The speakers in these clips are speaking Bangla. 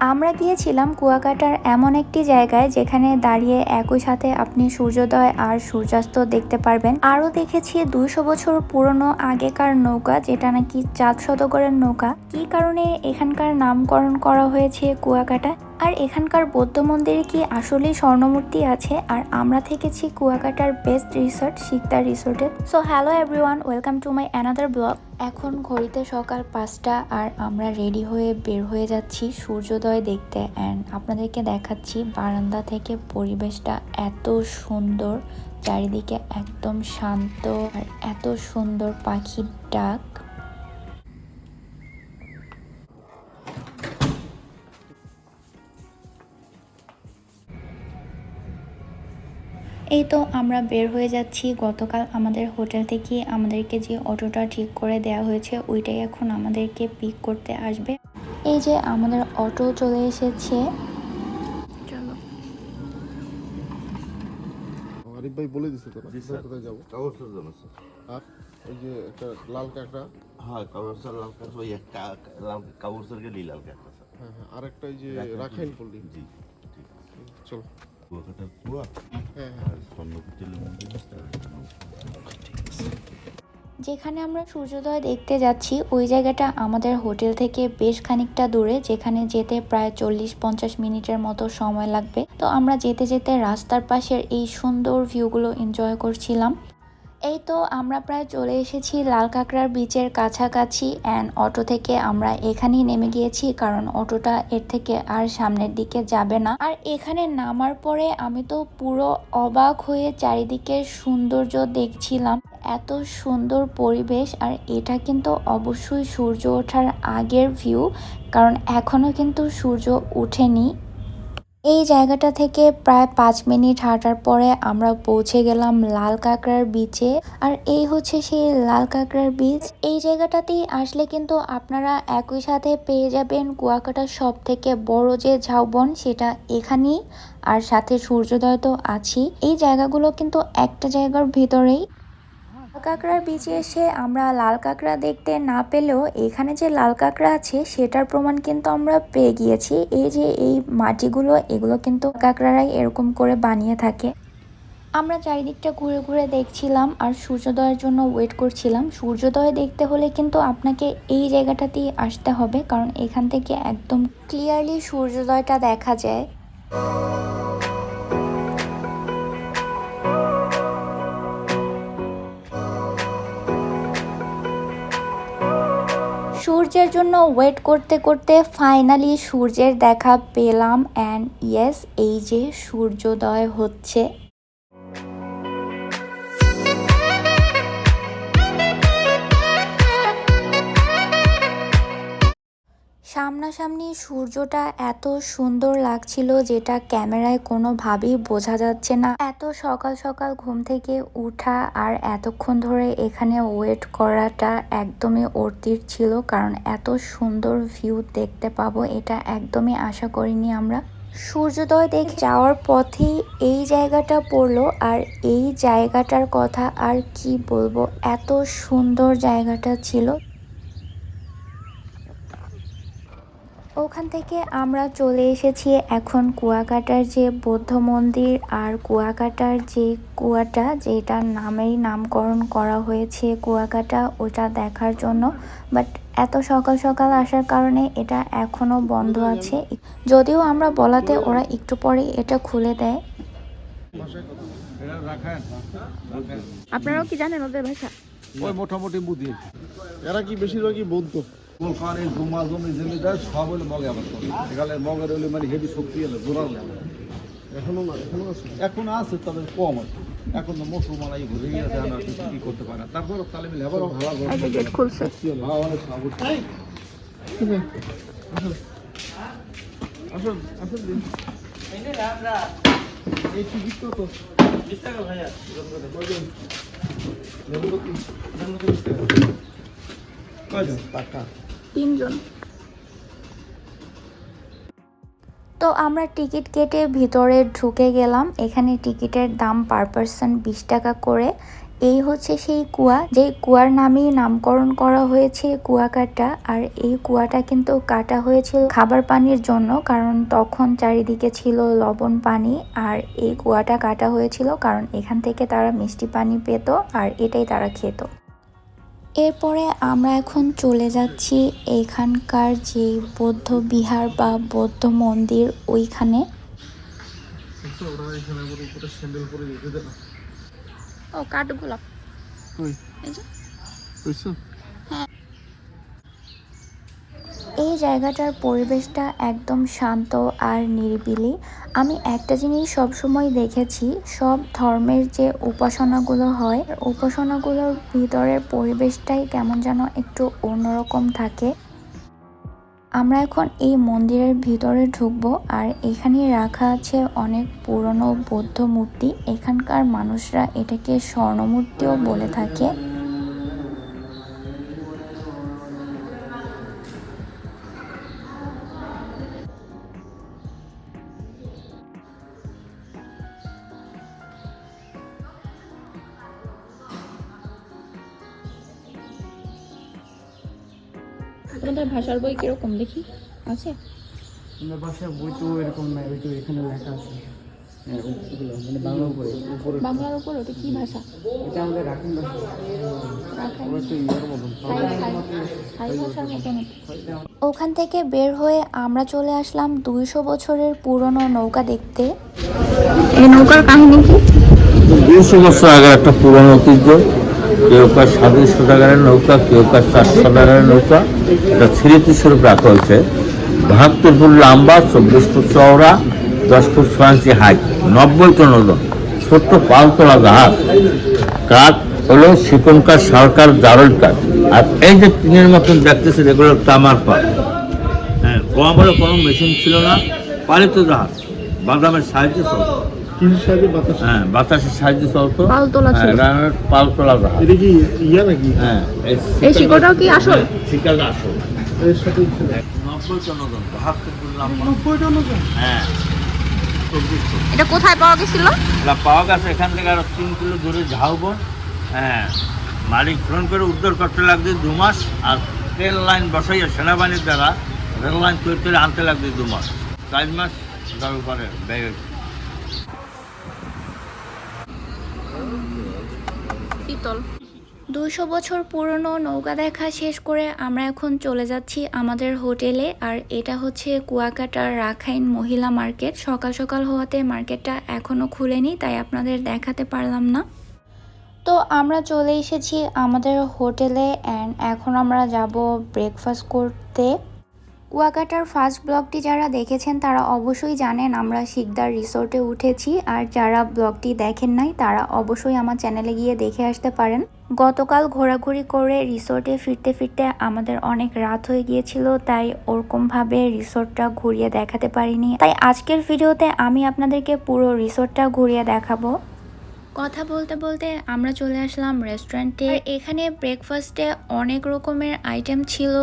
আমরা গিয়েছিলাম কুয়াকাটার এমন একটি জায়গায় যেখানে দাঁড়িয়ে একই সাথে আপনি সূর্যোদয় আর সূর্যাস্ত দেখতে পারবেন। আরও দেখেছি 200 বছর পুরনো আগেকার নৌকা, যেটা নাকি চাঁদ সওদাগরের নৌকা। কি কারণে এখানকার নামকরণ করা হয়েছে কুয়াকাটা, আর এখানকার বৌদ্ধ মন্দিরে কি আসলেই স্বর্ণমূর্তি আছে। আর আমরা থেকেছি কুয়াকাটার বেস্ট রিসোর্ট সিকদার রিসোর্টে। So hello everyone, welcome to my another blog. এখন ঘড়িতে সকাল 5টা আর আমরা রেডি হয়ে বের হয়ে যাচ্ছি সূর্যোদয় দেখতে। অ্যান্ড আপনাদেরকে দেখাচ্ছি বারান্দা থেকে পরিবেশটা এত সুন্দর, চারিদিকে একদম শান্ত আর এত সুন্দর পাখির ডাক। এই তো আমরা বের হয়ে যাচ্ছি। গতকাল আমাদের হোটেল থেকে আমাদেরকে যে অটোটা ঠিক করে দেওয়া হয়েছে ওইটাই এখন আমাদেরকে পিক করতে আসবে। এই যে আমাদের অটো চলে এসেছে। চলো। আরিফ ভাই বলে দিছে তো কোথায় যাবো। কাগজের জন্য স্যার। আর ওই যে একটা লাল কাঁকড়া, হ্যাঁ কাগজের লাল কাগজ, ওই একটা লাল কাগজের গেলি লাল কাগজ। হ্যাঁ হ্যাঁ, আর একটা ওই যে রাখাইন পল্লী। জি ঠিক আছে, চলো। কুয়াকাটা কুয়া, হ্যাঁ আর স্বর্ণকুটির মন্দির। যেখানে আমরা সূর্যোদয় দেখতে যাচ্ছি ওই জায়গাটা আমাদের হোটেল থেকে বেশ খানিকটা দূরে, যেখানে যেতে প্রায় 40-50 মিনিটের মতো সময় লাগবে। তো আমরা যেতে যেতে রাস্তার পাশের এই সুন্দর ভিউগুলো এনজয় করছিলাম। এই তো আমরা প্রায় চলে এসেছি লাল কাঁকড়ার বিচের কাছাকাছি। অ্যান্ড অটো থেকে আমরা এখানেই নেমে গিয়েছি, কারণ অটোটা এর থেকে আর সামনের দিকে যাবে না। আর এখানে নামার পরে আমি তো পুরো অবাক হয়ে চারিদিকের সৌন্দর্য দেখছিলাম। এত সুন্দর পরিবেশ, আর এটা কিন্তু অবশ্যই সূর্য ওঠার আগের ভিউ, কারণ এখনো কিন্তু সূর্য ওঠেনি। এই জায়গাটা থেকে প্রায় 5 মিনিট হাঁটার পরে আমরা পৌঁছে গেলাম লাল কাঁকড়ার বিচে। আর এই হচ্ছে সেই লাল কাঁকড়ার বিচ। এই জায়গাটাতেই আসলে কিন্তু আপনারা একই সাথে পেয়ে যাবেন কুয়াকাটার সব থেকে বড় যে ঝাউবন, সেটা এখানেই। আর সাথে সূর্যোদয় তো আছেই। এই জায়গাগুলো কিন্তু একটা জায়গার ভিতরেই। লাল কাঁকড়ার বিচে এসে আমরা লাল কাঁকড়া দেখতে না পেলেও এখানে যে লাল কাঁকড়া আছে সেটার প্রমাণ কিন্তু আমরা পেয়ে গিয়েছি। এই যে এই মাটিগুলো, এগুলো কিন্তু কাঁকড়ারাই এরকম করে বানিয়ে থাকে। আমরা চারিদিকটা ঘুরে ঘুরে দেখছিলাম আর সূর্যোদয়ের জন্য ওয়েট করছিলাম। সূর্যোদয় দেখতে হলে কিন্তু আপনাকে এই জায়গাটাতেই আসতে হবে, কারণ এখান থেকে একদম ক্লিয়ারলি সূর্যোদয়টা দেখা যায়। সূর্যের জন্য ওয়েট করতে করতে ফাইনালি সূর্যের দেখা পেলাম। অ্যান্ড ইয়েস, এই যে সূর্যোদয় হচ্ছে। সামনাসামনি সূর্যটা এত সুন্দর লাগছিল, যেটা ক্যামেরায় কোনোভাবেই বোঝা যাচ্ছে না। এত সকাল সকাল ঘুম থেকে উঠা আর এতক্ষণ ধরে এখানে ওয়েট করাটা একদমই অর্থির ছিল, কারণ এত সুন্দর ভিউ দেখতে পাবো এটা একদমই আশা করিনি আমরা। সূর্যোদয় দেখে যাওয়ার পথেই এই জায়গাটা পড়লো, আর এই জায়গাটার কথা আর কি বলবো, এত সুন্দর জায়গাটা ছিল। ওখান থেকে আমরা চলে এসেছি এখন কুয়াকাটার যে বৌদ্ধ মন্দির আর কুয়াকাটার যে কুয়াটা, যেটার নামেই নামকরণ করা হয়েছে কুয়াকাটা, ওটা দেখার জন্য। বাট এত সকাল সকাল আসার কারণে এটা এখনো বন্ধ আছে, যদিও আমরা বলাতে ওরা একটু পরেই এটা খুলে দেয়। আপনারাও কি জানেন ওদের ভাষা? ওই মোটামুটি বুঝি। এরা কি বেশিরভাগই বৌদ্ধ? ওখানে জমা জমি জমিদার সব হলে মগে আবার করে এখানে মগের হলে মানে হেভি শক্তি এলো জোরাল লাগে। এখনো আছে। এখন আছে তবে কম আছে। এখন তো মুসলমান এই ঘুরে গিয়েছে, আমরা কি করতে পারি না। তারপর তাহলে মিলে আবার ভালো গেট খুলছে। অনেক সাবধান। আসুন আসুন দিন। এই টিকিট কত? 20 টাকা ভাইয়া। কয়জন? কয়জন টাকা? 3 জন। তো আমরা টিকিট কেটে ভিতরে ঢুকে গেলাম। এখানে টিকিটের দাম পার পারসন 20 টাকা করে। এই হচ্ছে সেই কুয়া, যে কুয়ার নামেই নামকরণ করা হয়েছে কুয়াকাটা। আর এই কুয়াটা কিন্তু কাটা হয়েছিল খাবার পানির জন্য, কারণ তখন চারিদিকে ছিল লবণ পানি। আর এই কুয়াটা কাটা হয়েছিল কারণ এখান থেকে তারা মিষ্টি পানি পেত আর এটাই তারা খেত। এরপরে আমরা এখন চলে যাচ্ছি এখানকার যে বৌদ্ধ বিহার বা বৌদ্ধ মন্দির ওইখানে। ও কাঠগোলাপ এই জায়গাটার পরিবেশটা একদম শান্ত আর নিরিবিলি। আমি একটা জিনিস সবসময় দেখেছি, সব ধর্মের যে উপাসনাগুলো হয়, উপাসনাগুলোর ভিতরের পরিবেশটাই কেমন যেন একটু অন্যরকম থাকে। আমরা এখন এই মন্দিরের ভিতরে ঢুকবো। আর এখানে রাখা আছে অনেক পুরনো বৌদ্ধ মূর্তি। এখানকার মানুষরা এটাকে স্বর্ণমূর্তিও বলে থাকে। তোমাদের ভাষার বই কিরকম দেখি আছে? আমার বাসায় বই তো এরকম নাই, ওই তো এখানে লেখা আছে। হ্যাঁ, ওগুলো মানে বাংলা উপরে উপরে। বাংলার উপর ওটা কি ভাষা? এটা আমাদের রাখাইন ভাষা। রাখাইন ওরা তো ইয়ার মতন। থাই ভাষার মতো নাকি? ওখান থেকে বের হয়ে আমরা চলে আসলাম 200 বছরের পুরনো নৌকা দেখতে। এই নৌকার কাহিনী কি? 200 বছর আগের একটা পুরনো ঐতিহ্য। কেউ কার 700 টাকার নৌকা, কেউ কার 400 টাকার নৌকা। এটা স্মৃতি স্বরূপ রাখা হয়েছে। 72 ফুট লম্বা, 24 ফুট চওড়া, 10 ফুট 6 ইঞ্চি হাইট, 90 টন ওজন, ছোট্ট পালতোলা জাহাজ। কাঠ হলো শিকন কাঠ, সরকার জারল কাঠ। আর এই যে টিনের মতন দেখতেছে এগুলো তামার পাত। হ্যাঁ, বড় কোনো মেশিন ছিল না, পালিত জাহাজ, বাদামের সাহায্যে চলতো। হ্যাঁ, বাতাসের সাহায্যে চলতো। পালতোলা ছিল। পালতোলা জাহাজ। এটা কি ইয়া নাকি? হ্যাঁ, এই শিকড়টাও কি আসল? শিকড়টা আসল। এর সাথে 90 টন ওজন, 72 ফুট লম্বা। 90 টন ওজন? হ্যাঁ, 24 ফুট। এটা কোথায় পাওয়া গেছিল? এটা পাওয়া গেছে এখান থেকে আরো 3 কিলো দূরে ঝাউবন। হ্যাঁ, মালিক ফোন করে উদ্ধার করতে লাগছে 2 মাস। আর ট্রেন লাইন বসাইয়া সেনাবাহিনীর দ্বারা রেল লাইন তৈরি করে আনতে লাগছে 2 মাস। 4 মাস তার উপরে ব্যয় হয়েছে। পিতল। 200 বছর পুরনো নৌকা দেখা শেষ করে আমরা এখন চলে যাচ্ছি আমাদের হোটেলে। আর এটা হচ্ছে কুয়াকাটার রাখাইন মহিলা মার্কেট। সকাল সকাল হওয়াতে মার্কেটটা এখনও খুলেনি, তাই আপনাদের দেখাতে পারলাম না। তো আমরা চলে এসেছি আমাদের হোটেলে অ্যান্ড এখন আমরা যাব ব্রেকফাস্ট করতে। কুয়াকাটার ফার্স্ট ব্লগটি যারা দেখেছেন তারা অবশ্যই জানেন আমরা শিকদার রিসোর্টে উঠেছি। আর যারা ব্লগটি দেখেন নাই তারা অবশ্যই আমার চ্যানেলে গিয়ে দেখে আসতে পারেন। গতকাল ঘোরাঘুরি করে রিসোর্টে ফিরতে ফিরতে আমাদের অনেক রাত হয়ে গিয়েছিল, তাই ওরকমভাবে রিসোর্টটা ঘুরিয়ে দেখাতে পারিনি। তাই আজকের ভিডিওতে আমি আপনাদেরকে পুরো রিসোর্টটা ঘুরিয়ে দেখাবো। কথা বলতে বলতে আমরা চলে আসলাম রেস্টুরেন্টে। এখানে ব্রেকফাস্টে অনেক রকমের আইটেম ছিল,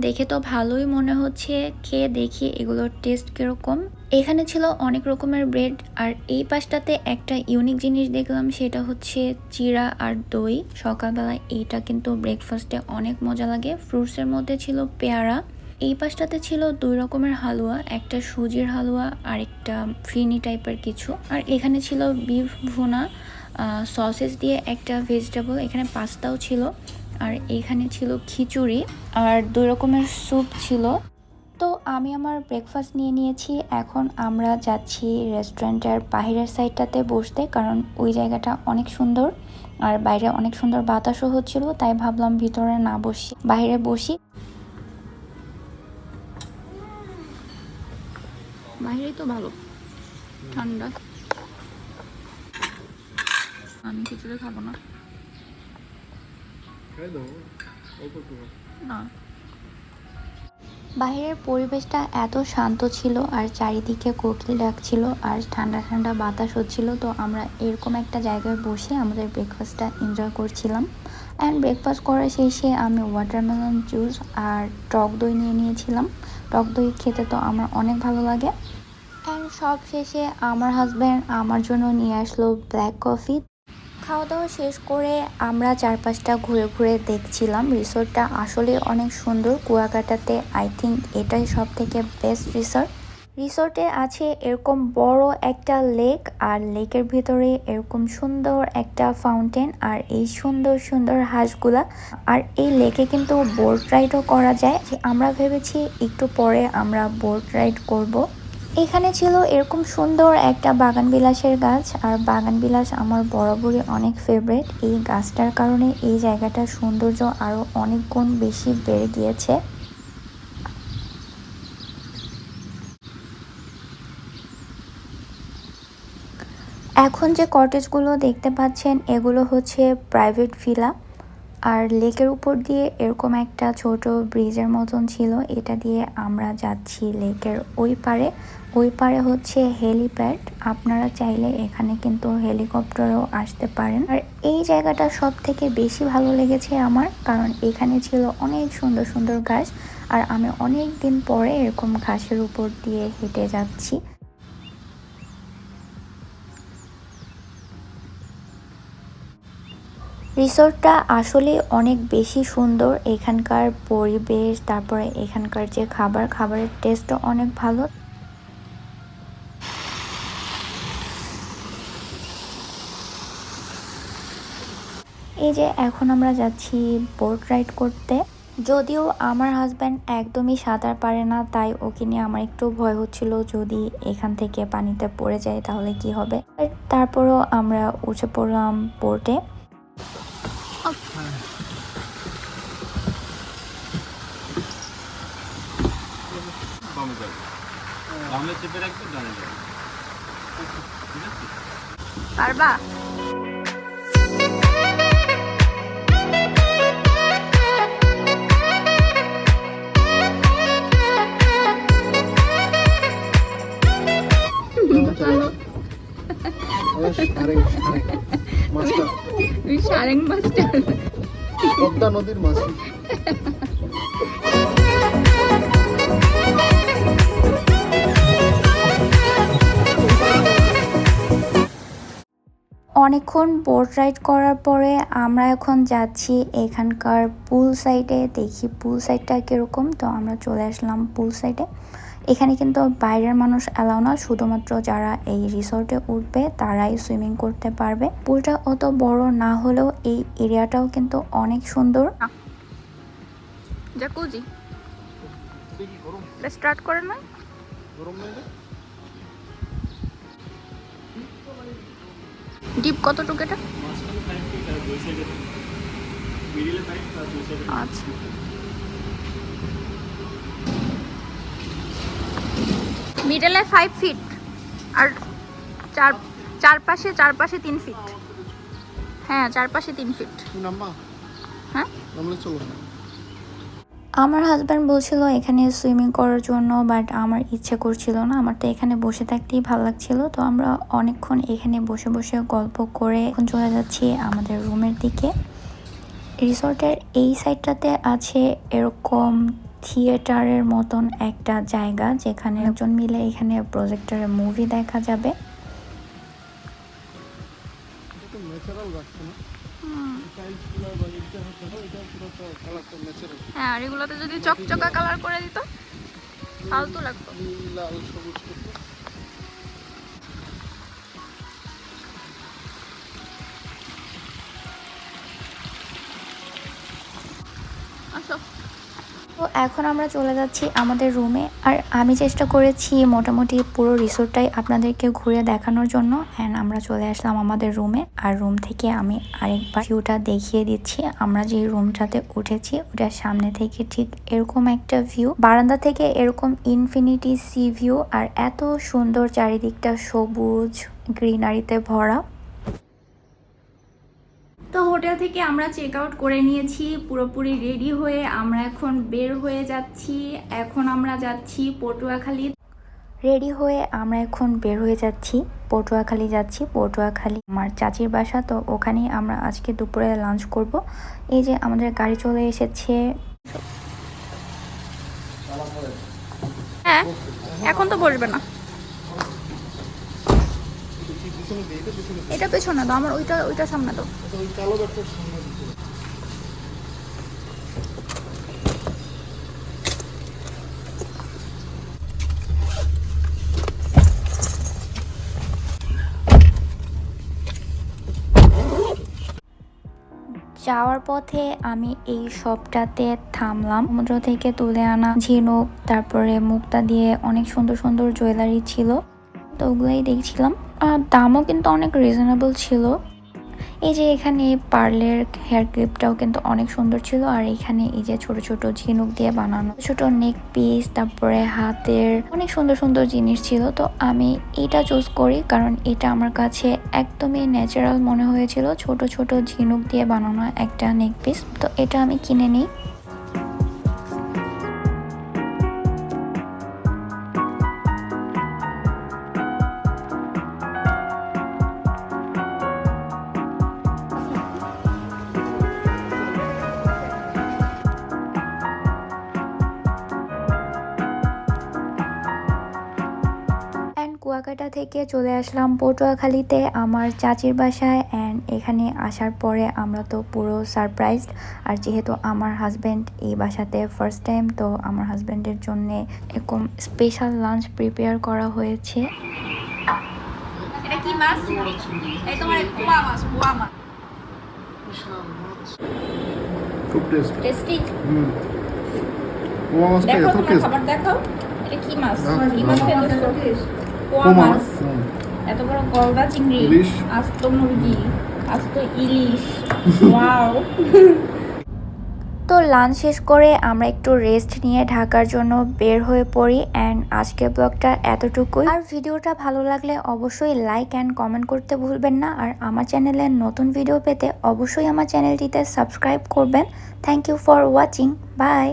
দেখে তো ভালোই মনে হচ্ছে। খেয়ে দেখি এগুলোর টেস্ট কিরকম। এখানে ছিল অনেক রকমের ব্রেড। আর এই পাশটাতে একটা ইউনিক জিনিস দেখলাম, সেটা হচ্ছে চিড়া আর দই। সকালবেলায় এইটা কিন্তু ব্রেকফাস্টে অনেক মজা লাগে। ফ্রুটসের মধ্যে ছিল পেয়ারা। এই পাশটাতে ছিল 2 রকমের হালুয়া, একটা সুজির হালুয়া আর একটা ফিরনি টাইপের কিছু। আর এখানে ছিল বিফ ভুনা, সসেস দিয়ে একটা ভেজিটেবল, এখানে পাস্তাও ছিল। আর এখানে ছিল খিচুড়ি আর 2 রকমের স্যুপ ছিল। তো আমি আমার ব্রেকফাস্ট নিয়ে নিয়েছি। এখন আমরা যাচ্ছি রেস্টুরেন্টের বাইরের সাইডটাতে বসতে, কারণ ওই জায়গাটা অনেক সুন্দর আর বাইরে অনেক সুন্দর বাতাসও হচ্ছিল। তাই ভাবলাম ভিতরে না বসি, বাইরে বসি। বাইরেই তো ভালো, ঠান্ডা। আমি খিচুড়ি খাবো না। না, বাইরের পরিবেশটা এত শান্ত ছিল আর চারিদিকে কোকিল ডাকছিল আর ঠান্ডা ঠান্ডা বাতাস হচ্ছিল। তো আমরা এরকম একটা জায়গায় বসে আমাদের ব্রেকফাস্টটা এনজয় করছিলাম। অ্যান্ড ব্রেকফাস্ট করার শেষে আমি ওয়াটারমেলন জুস আর টক দই নিয়ে নিয়েছিলাম। টক দই খেতে তো আমার অনেক ভালো লাগে। অ্যান্ড সব শেষে আমার হাজব্যান্ড আমার জন্য নিয়ে আসলো ব্ল্যাক কফি। খাওয়া দাওয়া শেষ করে আমরা চারপাশটা ঘুরে ঘুরে দেখছিলাম। রিসোর্টটা আসলে অনেক সুন্দর। কুয়াকাটাতে আই থিঙ্ক এটাই সব থেকে বেস্ট রিসোর্ট। রিসোর্টে আছে এরকম বড় একটা লেক, আর লেকের ভিতরে এরকম সুন্দর একটা ফাউন্টেন, আর এই সুন্দর সুন্দর হাঁসগুলা। আর এই লেকে কিন্তু বোট রাইডও করা যায়। আমরা ভেবেছি একটু পরে আমরা বোট রাইড করব। এখানে ছিল এরকম সুন্দর একটা বাগান বিলাসের গাছ, আর বাগান বিলাস আমার বরাবরই অনেক ফেভারিট। এই গাছটার কারণে এই জায়গাটার সৌন্দর্য আরো অনেক গুণ বেশি বেড়ে গিয়েছে। এখন যে কটেজগুলো দেখতে পাচ্ছেন এগুলো হচ্ছে প্রাইভেট ভিলা। আর লেকের উপর দিয়ে এরকম একটা ছোট ব্রিজের মতন ছিল, এটা দিয়ে আমরা যাচ্ছি লেকের ওই পারে। ওই পারে হচ্ছে হেলিপ্যাড, আপনারা চাইলে এখানে কিন্তু হেলিকপ্টারও আসতে পারেন। আর এই জায়গাটা সব থেকে বেশি ভালো লেগেছে আমার, কারণ এখানে ছিল অনেক সুন্দর সুন্দর ঘাস, আর আমি অনেক দিন পরে এরকম ঘাসের উপর দিয়ে হেঁটে যাচ্ছি। রিসোর্টটা আসলে অনেক বেশি সুন্দর। এখানকার পরিবেশ, তারপরে এখানকার যে খাবারের টেস্টও অনেক ভালো। এই যে এখন আমরা যাচ্ছি বোট রাইড করতে। যদিও আমার হাজব্যান্ড একদমই সাঁতার পারে না, তাই ওকে নিয়ে আমার একটু ভয় হচ্ছিল যদি এখান থেকে পানিতে পড়ে যায় তাহলে কি হবে। তারপরও আমরা উঠে পড়লাম বোটে। পারবা? তুমি সারেং মাস্টার। পদ্মা নদীর মাছ। অনেকক্ষণ বোট রাইড করার পরে আমরা এখন যাচ্ছি এখানকার পুল সাইডে, দেখি পুল সাইডটা কীরকম। তো আমরা চলে আসলাম পুল সাইডে। এখানে কিন্তু বাইরের মানুষ অ্যালাউ না, শুধুমাত্র যারা এই রিসোর্টে উঠবে তারাই সুইমিং করতে পারবে। পুলটা অত বড় না হলেও এই এরিয়াটাও কিন্তু অনেক সুন্দর। জাকুজি স্টার্ট করে না? ডিপ কতটুকু এটা? আচ্ছা, মিডলে 5 ফিট আর চারপাশে 3 ফিট। হ্যাঁ, চারপাশে 3 ফিট। হ্যাঁ, আমার হাজব্যান্ড বলছিল এখানে সুইমিং করার জন্য, বাট আমার ইচ্ছে করছিল না। আমার তো এখানে বসে থাকতেই ভালো লাগছিল। তো আমরা অনেকক্ষণ এখানে বসে বসে গল্প করে এখন চলে যাচ্ছি আমাদের রুমের দিকে। রিসোর্টের এই সাইডটাতে আছে এরকম থিয়েটারের মতন একটা জায়গা, যেখানে একজন মিলে এখানে প্রজেক্টরে মুভি দেখা যাবে। হ্যাঁ, আর এগুলোতে যদি চকচকা কালার করে দিত ফালতু লাগতো। আসো। তো এখন আমরা চলে যাচ্ছি আমাদের রুমে। আর আমি চেষ্টা করেছি মোটামুটি পুরো রিসোর্টটাই আপনাদেরকে ঘুরে দেখানোর জন্য। অ্যান্ড আমরা চলে আসলাম আমাদের রুমে। আর রুম থেকে আমি আরেকবার ভিউটা দেখিয়ে দিচ্ছি। আমরা যে রুমটাতে উঠেছি ওটার সামনে থেকে ঠিক এরকম একটা ভিউ, বারান্দা থেকে এরকম ইনফিনিটি সি ভিউ, আর এত সুন্দর চারিদিকটা সবুজ গ্রিনারিতে ভরা। তো হোটেল থেকে আমরা চেক আউট করে নিয়েছি, পুরোপুরি রেডি হয়ে আমরা এখন বের হয়ে যাচ্ছি। এখন আমরা যাচ্ছি পটুয়াখালী। পটুয়াখালী যাচ্ছি। পটুয়াখালী আমার চাচির বাসা, তো ওখানেই আমরা আজকে দুপুরে লাঞ্চ করব। এই যে আমাদের গাড়ি চলে এসেছে। হ্যাঁ, এখন তো বসবে না। এটা পেছনে দাও, আমার ওইটা সামনে দাও। যাওয়ার পথে আমি এই শপটাতে থামলাম। সমুদ্র থেকে তুলে আনা ঝিনুক, তারপরে মুক্তা দিয়ে অনেক সুন্দর সুন্দর জুয়েলারি ছিল, তো ওগুলোই দেখছিলাম। আর দামও কিন্তু অনেক রিজনেবল ছিল। এই যে এখানে পার্লের হেয়ার ক্লিপটাও কিন্তু অনেক সুন্দর ছিল। আর এখানে এই যে ছোট ছোট ঝিনুক দিয়ে বানানো ছোট নেক পিস, তারপরে হাতের অনেক সুন্দর সুন্দর জিনিস ছিল। তো আমি এটা চুজ করি কারণ এটা আমার কাছে একদমই ন্যাচারাল মনে হয়েছিল। ছোট ছোট ঝিনুক দিয়ে বানানো একটা নেক পিস, তো এটা আমি কিনে নিই। কুয়াকাটা থেকে চলে আসলাম পটুয়াখালীতে আমার চাচির বাসায়। অ্যান্ড এখানে আসার পরে আমরা তো পুরো সারপ্রাইজড। আর যেহেতু আমার হাজব্যান্ড এই বাসাতে ফার্স্ট টাইম, তো আমার হাজব্যান্ডের জন্য এরকম স্পেশাল লাঞ্চ প্রিপেয়ার করা হয়েছে। এটা কি মাছ? এই তোমার পোয়া মাছ, পোয়া মাছ। খুব টেস্টি। টেস্টি। পোয়া মাছটা দেখো এত তোমার টেস্ট। খাবার দেখাও। এটা কি মাছ? কি মাছ খেতেছো? পোয়া পোয়া মাছ। মাছ। এত বড় গলদা চিংড়ি, ইলিশ। আস্ত মুরগি, আস্ত ইলিশ। ওয়াও। তো লাঞ্চ শেষ করে আমরা একটু রেস্ট নিয়ে ঢাকার জন্য বের হয়ে পড়ি। অ্যান্ড আজকের ব্লগটা এতটুকুই। আর ভিডিওটা ভালো লাগলে অবশ্যই লাইক অ্যান্ড কমেন্ট করতে ভুলবেন না। আর আমার চ্যানেলের নতুন ভিডিও পেতে অবশ্যই আমার চ্যানেলটিতে সাবস্ক্রাইব করবেন। Thank you for watching. By.